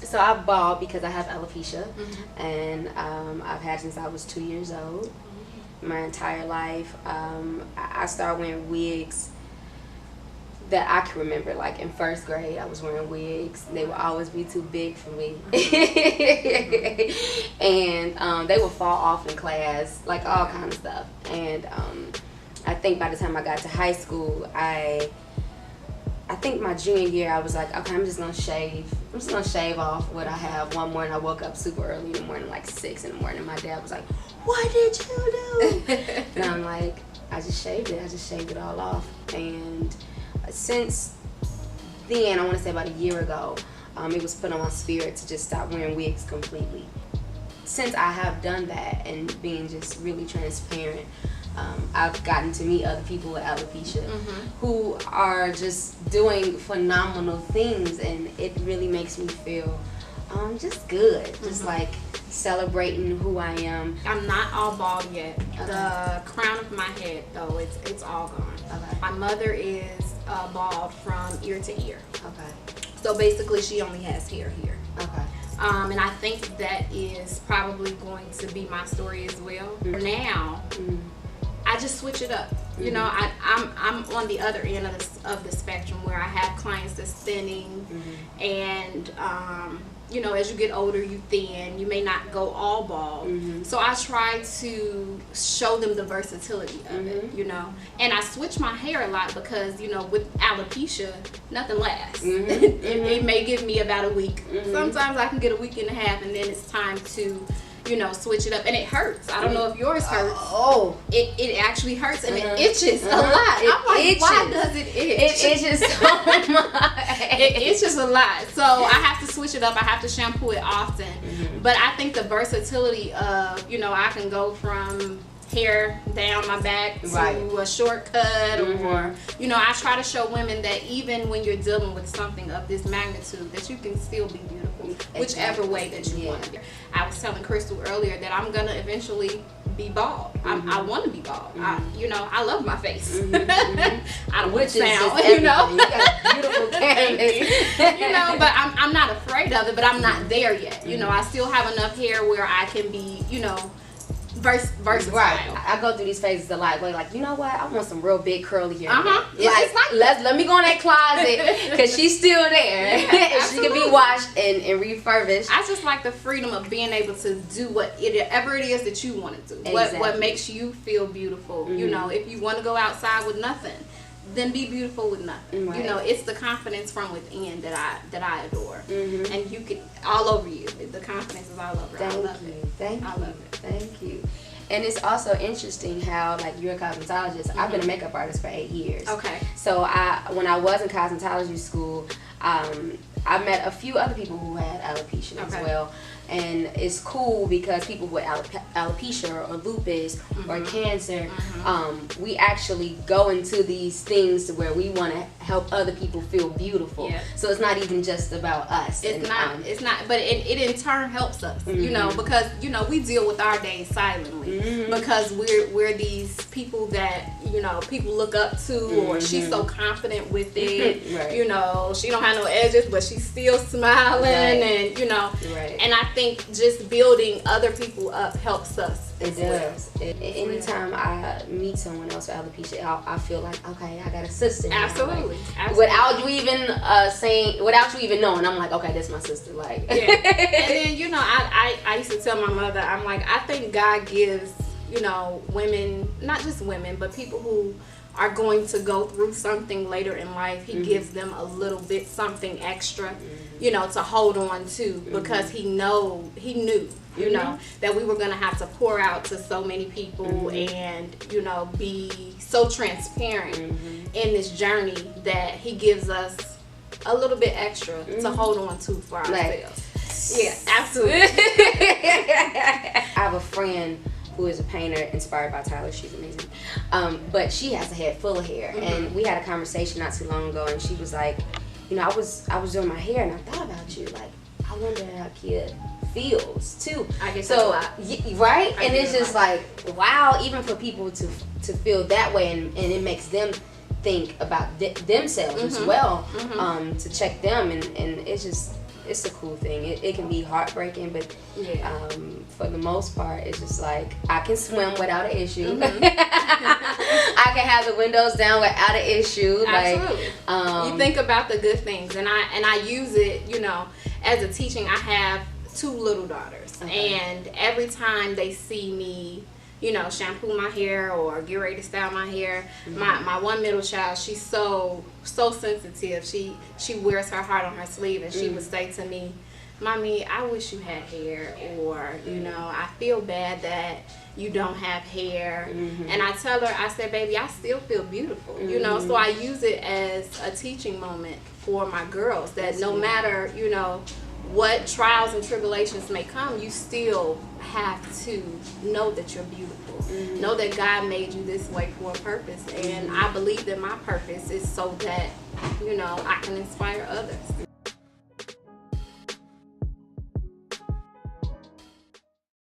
So I bald because I have alopecia, and I've had since I was 2 years old. My entire life. I started wearing wigs that I can remember. Like in first grade, I was wearing wigs. They would always be too big for me, and they would fall off in class, like all kind of stuff. And I think by the time I got to high school, I think my junior year, I was like, okay, I'm just gonna shave off what I have. One morning I woke up super early in the morning, like 6 in the morning. My dad was like, what did you do? And I'm like, I just shaved it all off. And since then, I want to say about a year ago, it was put on my spirit to just stop wearing wigs completely. Since I have done that and being just really transparent, I've gotten to meet other people with alopecia who are just doing phenomenal things, and it really makes me feel just good, just like celebrating who I am. I'm not all bald yet. Okay. The crown of my head, though, it's all gone. Okay. My mother is bald from ear to ear. Okay. So basically, she only has hair here. Okay. And I think that is probably going to be my story as well. For now, I just switch it up. You know, I'm on the other end of the spectrum where I have clients that's thinning, and you know, as you get older, you thin. You may not go all bald. So I try to show them the versatility of it, you know. And I switch my hair a lot because, you know, with alopecia, nothing lasts. It may give me about a week. Sometimes I can get a week and a half, and then it's time to, you know, switch it up. And it hurts. I don't know if yours hurts. It actually hurts, and it itches a lot. I'm like, itches. Why does it itch? It itches so much. It itches a lot. So I have to switch it up. I have to shampoo it often. But I think the versatility of, you know, I can go from hair down my back to a shortcut, or, you know, I try to show women that even when you're dealing with something of this magnitude, that you can still be beautiful, whichever way that you want to be. I was telling Crystal earlier that I'm gonna eventually be bald. I want to be bald. You know, I love my face. I don't want to sound, you know. You got beautiful canvas. You know, but I'm not afraid of it, but I'm not there yet. You know, I still have enough hair where I can be, you know, versatile. Right. I go through these phases a lot where, like, you know what, I want some real big curly hair. Like, let me go in that closet because she's still there. And she can be washed and refurbished. I just like the freedom of being able to do whatever it is that you want to do. What makes you feel beautiful. You know, if you want to go outside with nothing, then be beautiful with nothing. You know, it's the confidence from within that I adore. And you can, all over you. The confidence is all over. Thank you. And it's also interesting how, like, you're a cosmetologist. I've been a makeup artist for 8 years. Okay. So when I was in cosmetology school, I met a few other people who had alopecia as well. And it's cool because people with alopecia or lupus or cancer, we actually go into these things to where we want to help other people feel beautiful. So it's not even just about us. It's not, but it in turn helps us, you know, because, you know, we deal with our days silently because we're these people that, you know, people look up to, or she's so confident with it, you know, she don't have no edges, but she's still smiling, and, you know, and I think just building other people up helps us. It does. Anytime I meet someone else with alopecia, I feel like, okay, I got a sister. Absolutely. Without you even without you even knowing, I'm like, okay, that's my sister. Like, And then, you know, I used to tell my mother, I'm like, I think God gives, you know, women, not just women, but people who are going to go through something later in life, he gives them a little bit something extra, you know, to hold on to, because he knew, you know, that we were going to have to pour out to so many people and, you know, be so transparent in this journey, that he gives us a little bit extra to hold on to for ourselves. Yeah, absolutely. I have a friend who is a painter inspired by Tyler. She's amazing. But she has a head full of hair. And we had a conversation not too long ago, and she was like, you know, I was doing my hair and I thought about you. Like, I wonder how Keya feels too. I guess so. Right? And it's just like, wow, even for people to feel that way, and it makes them think about themselves as well, to check them, and it's it's a cool thing. It can be heartbreaking, but for the most part, it's just like I can swim without an issue. I can have the windows down without an issue. Absolutely. Like, you think about the good things, and I use it. You know, as a teaching, I have 2 little daughters, and every time they see me, you know, shampoo my hair or get ready to style my hair, my one middle child, she's so sensitive. She wears her heart on her sleeve, and she would say to me, "Mommy, I wish you had hair," or, you know, "I feel bad that you don't have hair." And I tell her, I said, "Baby, I still feel beautiful." You know, so I use it as a teaching moment for my girls, that no matter, you know, what trials and tribulations may come, you still have to know that you're beautiful. Know that God made you this way for a purpose. And I believe that my purpose is so that, you know, I can inspire others.